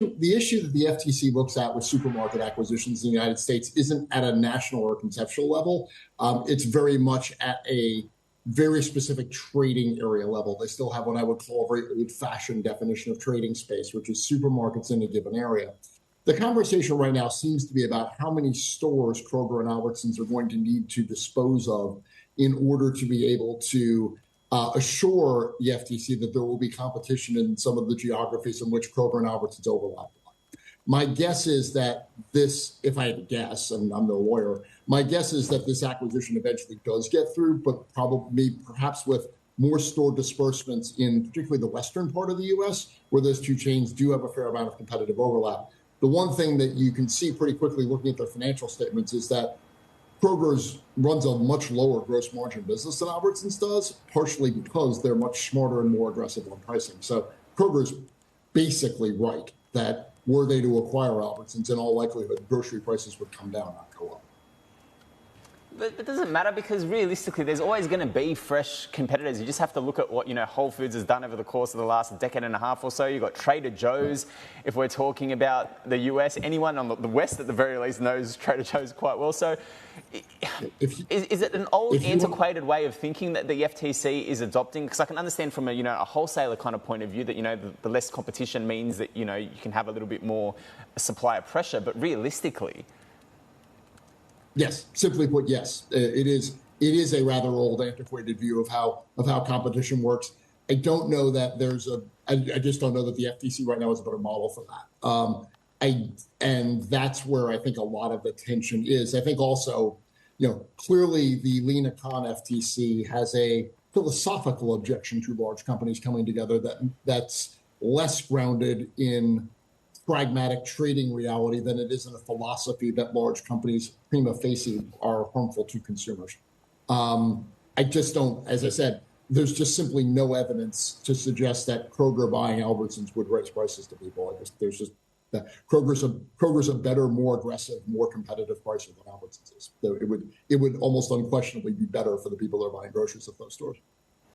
The issue that the FTC looks at with supermarket acquisitions in the United States isn't at a national or conceptual level. It's very much at a very specific trading area level. They still have what I would call a very old-fashioned definition of trading space, which is supermarkets in a given area. The conversation right now seems to be about how many stores Kroger and Albertsons are going to need to dispose of in order to be able to assure the FTC that there will be competition in some of the geographies in which Kroger and Albertsons overlap. My guess is that this, if I had to guess, and I'm no lawyer, my guess is that this acquisition eventually does get through, but perhaps with more store disbursements in particularly the western part of the U.S., where those two chains do have a fair amount of competitive overlap. The one thing that you can see pretty quickly looking at their financial statements is that Kroger's runs a much lower gross margin business than Albertsons does, partially because they're much smarter and more aggressive on pricing. So Kroger's basically right that were they to acquire Albertsons, in all likelihood, grocery prices would come down, not go up. But it doesn't matter because realistically, there's always going to be fresh competitors. You just have to look at what, Whole Foods has done over the course of the last decade and a half or so. You've got Trader Joe's. If we're talking about the US, anyone on the West at the very least knows Trader Joe's quite well. So is it an old, antiquated way of thinking that the FTC is adopting? Because I can understand from a wholesaler kind of point of view that, the less competition means that, you can have a little bit more supplier pressure. But realistically... Yes, simply put, yes. It is a rather old, antiquated view of how competition works. I don't know that I just don't know that the FTC right now is a better model for that. And that's where I think a lot of the tension is. I think also, clearly the Lina Khan FTC has a philosophical objection to large companies coming together that's less grounded in pragmatic trading reality than it is in a philosophy that large companies prima facie are harmful to consumers. I just don't, as I said, there's just simply no evidence to suggest that Kroger buying Albertsons would raise prices to people. There's just that Kroger's a better, more aggressive, more competitive pricer than Albertsons is. So it would almost unquestionably be better for the people that are buying groceries at those stores.